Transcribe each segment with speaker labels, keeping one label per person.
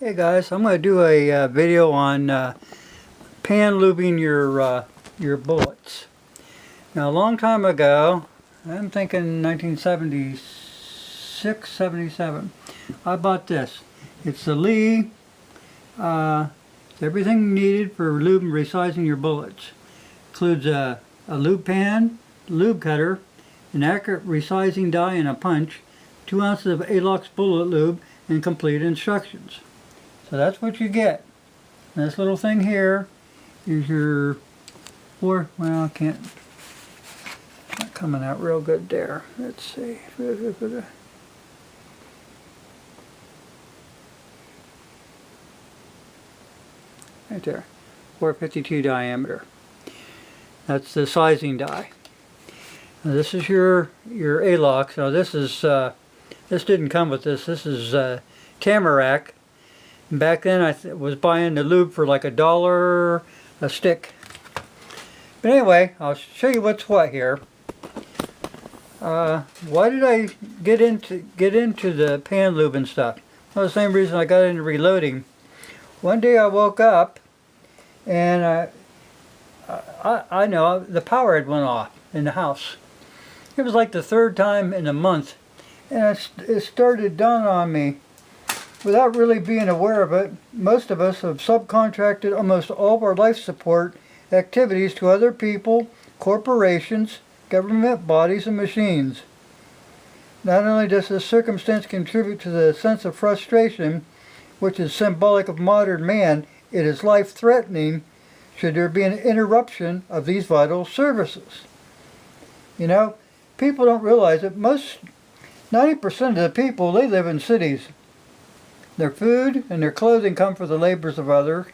Speaker 1: Hey guys, I'm going to do a video on pan lubing your bullets. Now a long time ago, I'm thinking 1976, 77, I bought this. It's the Lee, it's everything needed for lube and resizing your bullets. Includes a lube pan, lube cutter, an accurate resizing die and a punch, 2 ounces of Alox bullet lube, and complete instructions. So that's what you get. And this little thing here is your well, I can't, not coming out real good there. Let's see. Right there. 452 diameter. That's the sizing die. Now this is your Alox. Now this is this didn't come with this. This is Tamarack. Back then I was buying the lube for like $1 a stick. But anyway, I'll show you what's what here. Why did I get into the pan lube and stuff? Well, the same reason I got into reloading. One day I woke up and I know the power had went off in the house. It was like the 3rd time in a month, and it started dawning on me. Without really being aware of it, most of us have subcontracted almost all of our life support activities to other people, corporations, government bodies, and machines. Not only does this circumstance contribute to the sense of frustration, which is symbolic of modern man, it is life-threatening should there be an interruption of these vital services. You know, people don't realize that 90% of the people, they live in cities. Their food and their clothing come from the labors of others.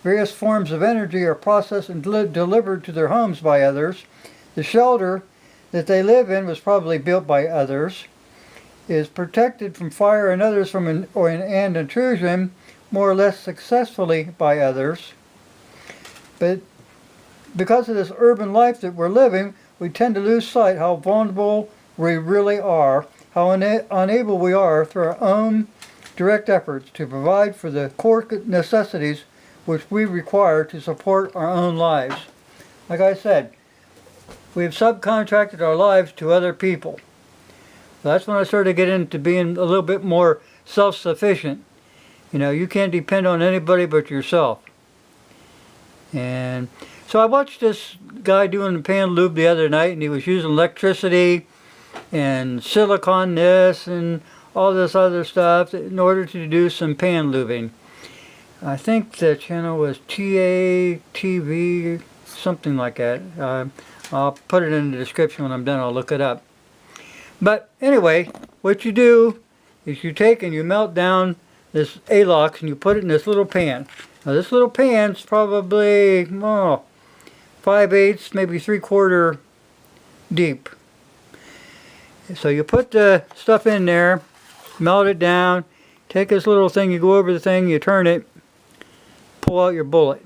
Speaker 1: Various forms of energy are processed and delivered to their homes by others. The shelter that they live in was probably built by others. Is protected from fire and others from and intrusion more or less successfully by others. But because of this urban life that we're living, we tend to lose sight how vulnerable we really are, how unable we are through our own direct efforts to provide for the core necessities which we require to support our own lives. Like I said, we've subcontracted our lives to other people. That's when I started getting into being a little bit more self-sufficient. You know, you can't depend on anybody but yourself. And so I watched this guy doing the pan lube the other night, and he was using electricity and silicone this and all this other stuff in order to do some pan lubing. I think the channel was TATV, something like that. I'll put it in the description when I'm done. I'll look it up. But anyway, what you do is you take and you melt down this Alox and you put it in this little pan. Now this little pan's probably 5/8, maybe 3/4 deep. So you put the stuff in there, melt it down, take this little thing, you go over the thing, you turn it, pull out your bullet.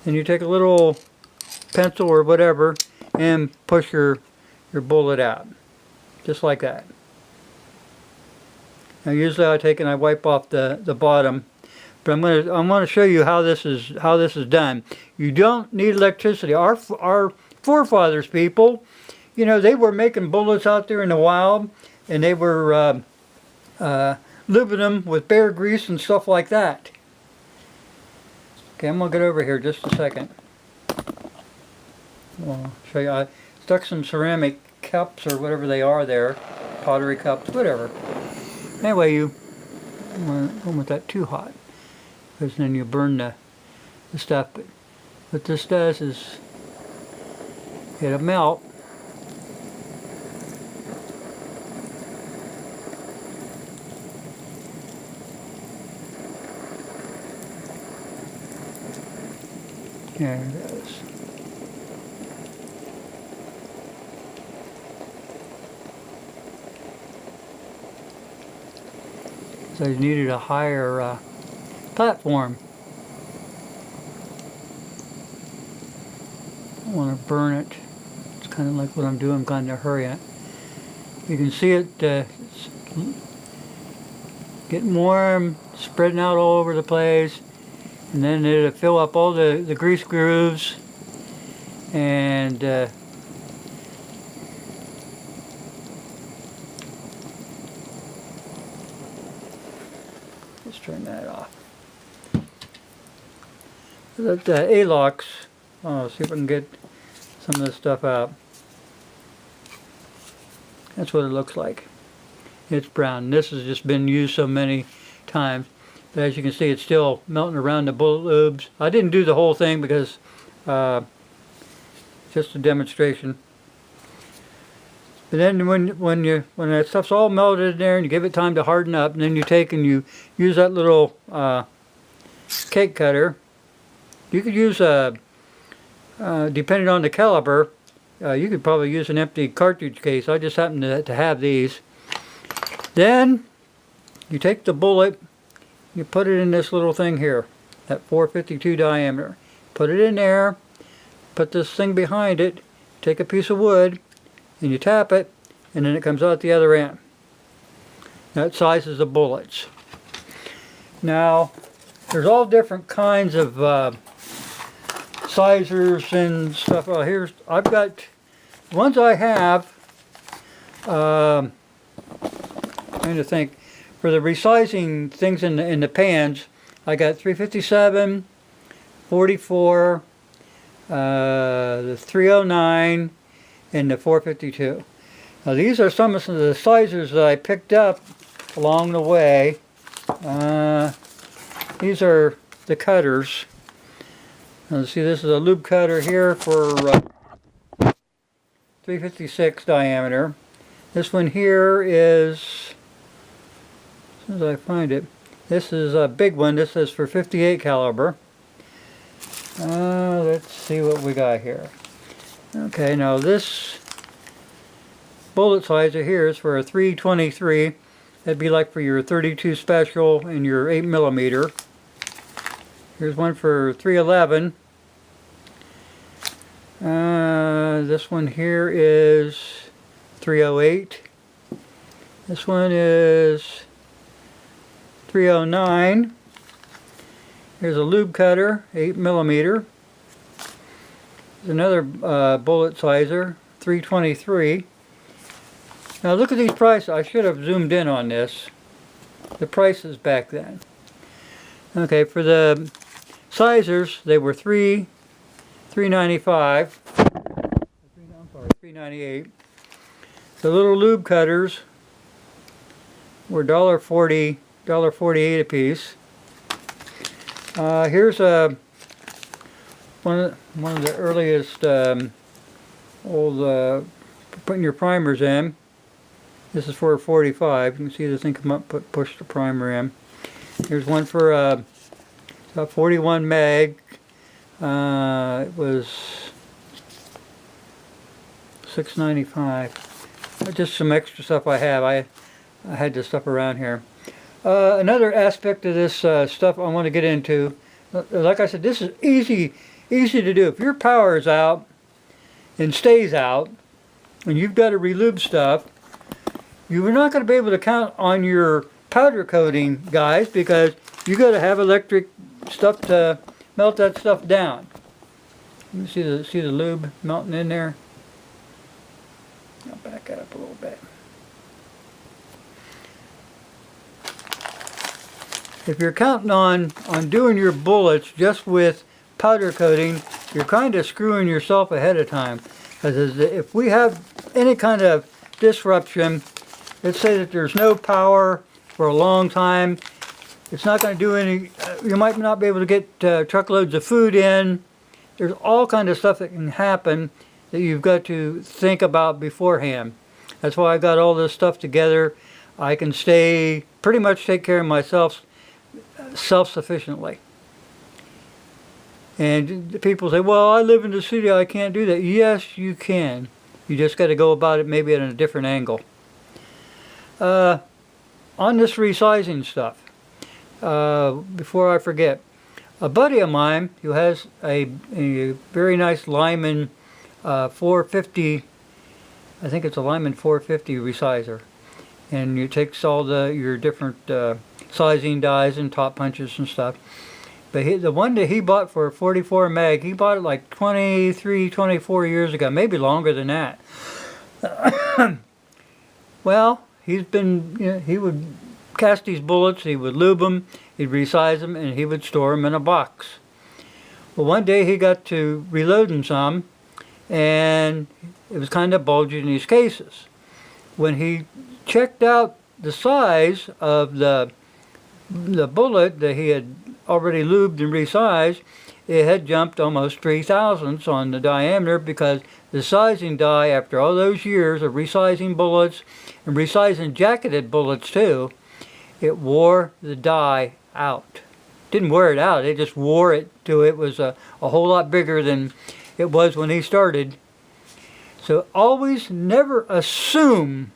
Speaker 1: Then you take a little pencil or whatever and push your bullet out. Just like that. Now usually I take and I wipe off the bottom, but I'm gonna show you how this is done. You don't need electricity. Our forefathers, people, you know, they were making bullets out there in the wild, and they were lubing them with bear grease and stuff like that. Okay, I'm gonna get over here just a second. I'll show you. I stuck some ceramic cups or whatever they are there, pottery cups, whatever. Anyway, you don't want that too hot, because then you burn the stuff. But what this does is it'll melt. There it is. So you needed a higher platform. I don't want to burn it. It's kind of like what I'm doing, kind of hurry it. You can see it getting warm, spreading out all over the place, and then it'll fill up all the grease grooves, and let's turn that off. The A-locks, see if I can get some of this stuff out. That's what it looks like. It's brown. This has just been used so many times. But as you can see, it's still melting around the bullet lubes. I didn't do the whole thing because just a demonstration. But then when that stuff's all melted in there and you give it time to harden up, and then you take and you use that little cake cutter. You could use depending on the caliber, you could probably use an empty cartridge case. I just happen to have these. Then you take the bullet, you put it in this little thing here, that 452 diameter. Put it in there, put this thing behind it, take a piece of wood, and you tap it, and then it comes out the other end. That sizes the bullets. Now, there's all different kinds of sizers and stuff. Well, I've got ones I have. Trying to think, for the resizing things in the pans, I got 357, 44, the 309, and the 452. Now these are some of the sizers that I picked up along the way. These are the cutters. Now see, this is a lube cutter here for 356 diameter. This one here is, as soon as I find it, this is a big one. This is for 58 caliber. Let's see what we got here. Okay, now this bullet sizer here is for a 323. That'd be like for your 32 special and your 8mm. Here's one for 311. This one here is 308. This one is 309. Here's a lube cutter, 8mm. There's another bullet sizer, 323. Now look at these prices. I should have zoomed in on this. The prices back then. Okay, for the sizers, they were $3.95. I'm sorry, $3.98. The little lube cutters were $1.40, $1.48 a piece. Here's one of the earliest old putting your primers in. This is for a 45. You can see the thing come up, push the primer in. Here's one for about 41 meg. It was $6.95. Just some extra stuff I have. I had this stuff around here. Another aspect of this stuff I want to get into, like I said, this is easy to do. If your power is out and stays out, and you've got to relube stuff, you're not going to be able to count on your powder coating, guys, because you got to have electric stuff to melt that stuff down. You can see the lube melting in there. I'll back it up a little bit. If you're counting on doing your bullets just with powder coating, you're kind of screwing yourself ahead of time. Because if we have any kind of disruption, let's say that there's no power for a long time, it's not going to do any, you might not be able to get truckloads of food in. There's all kind of stuff that can happen that you've got to think about beforehand. That's why I got all this stuff together. I can pretty much take care of myself self-sufficiently. And people say, well, I live in the city, I can't do that. Yes, you can. You just got to go about it maybe at a different angle. On this resizing stuff, before I forget, a buddy of mine who has a very nice Lyman 450, I think it's a Lyman 450 resizer, and it takes all your different sizing dies and top punches and stuff. But the one that he bought for a 44 mag, he bought it like 23, 24 years ago, maybe longer than that. Well, he's been, you know, he would cast these bullets, he would lube them, he'd resize them, and he would store them in a box. Well, one day he got to reloading some, and it was kind of bulgy in these cases. When he checked out the size of the bullet that he had already lubed and resized, it had jumped almost 3 thousandths on the diameter, because the sizing die, after all those years of resizing bullets and resizing jacketed bullets too, it wore the die out. Didn't wear it out, it just wore it till it was a whole lot bigger than it was when he started. So always never assume,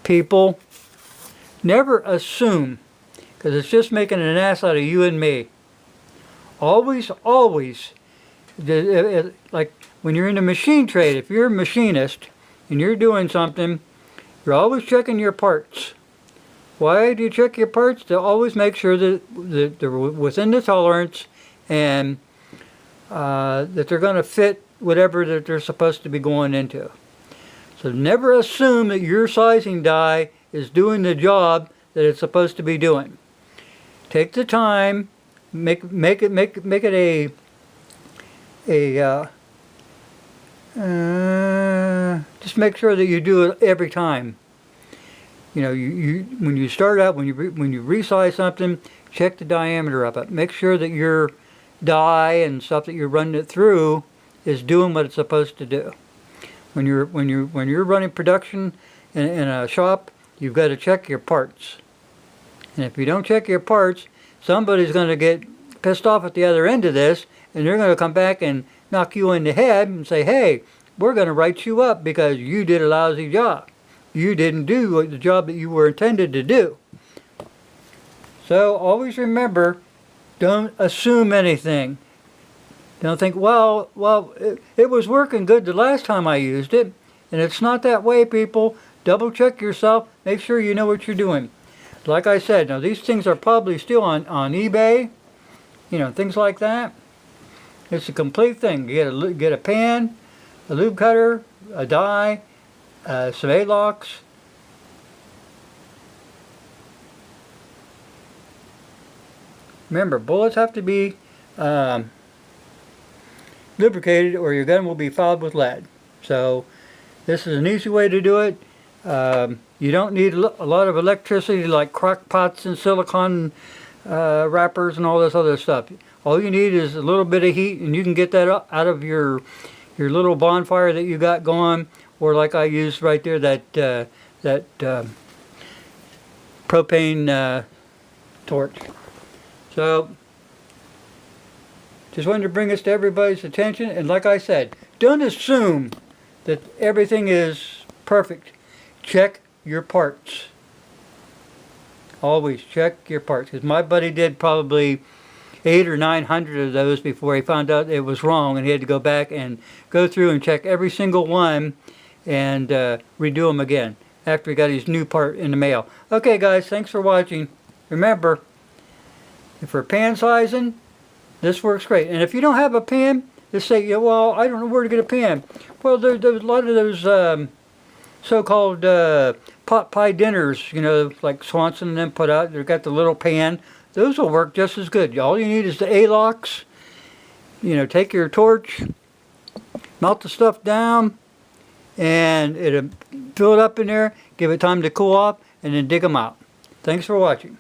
Speaker 1: people, never assume, because it's just making an ass out of you and me. Always, like when you're in the machine trade, if you're a machinist and you're doing something, you're always checking your parts. Why do you check your parts? To always make sure that they're within the tolerance, and that they're going to fit whatever that they're supposed to be going into. So never assume that your sizing die is doing the job that it's supposed to be doing. Take the time, make it just make sure that you do it every time. You know, when you start out, when you resize something, check the diameter of it. Make sure that your die and stuff that you're running it through is doing what it's supposed to do. When you're running production in a shop, you've got to check your parts. And if you don't check your parts, somebody's going to get pissed off at the other end of this, and they're going to come back and knock you in the head and say, hey, we're going to write you up because you did a lousy job. You didn't do the job that you were intended to do. So always remember, don't assume anything. Don't think, well, it was working good the last time I used it. And it's not that way, people. Double check yourself. Make sure you know what you're doing. Like I said, now these things are probably still on eBay. You know, things like that. It's a complete thing. You get a pan, a lube cutter, a die, some A-locks. Remember, bullets have to be lubricated, or your gun will be fouled with lead. So this is an easy way to do it. You don't need a lot of electricity like crock pots and silicone wrappers and all this other stuff. All you need is a little bit of heat, and you can get that out of your little bonfire that you got going, or like I used right there, that propane torch. So just wanted to bring this to everybody's attention, and like I said, don't assume that everything is perfect. Check your parts. Always check your parts, because my buddy did probably 800 or 900 of those before he found out it was wrong, and he had to go back and go through and check every single one and redo them again after he got his new part in the mail. Okay guys, thanks for watching. Remember, for pan sizing, this works great. And if you don't have a pan, just say, yeah, well, I don't know where to get a pan. Well, there's a lot of those so-called pot pie dinners, you know, like Swanson and them put out. They've got the little pan. Those will work just as good. All you need is the A-locks. You know, take your torch, melt the stuff down, and it'll fill it up in there, give it time to cool off, and then dig them out. Thanks for watching.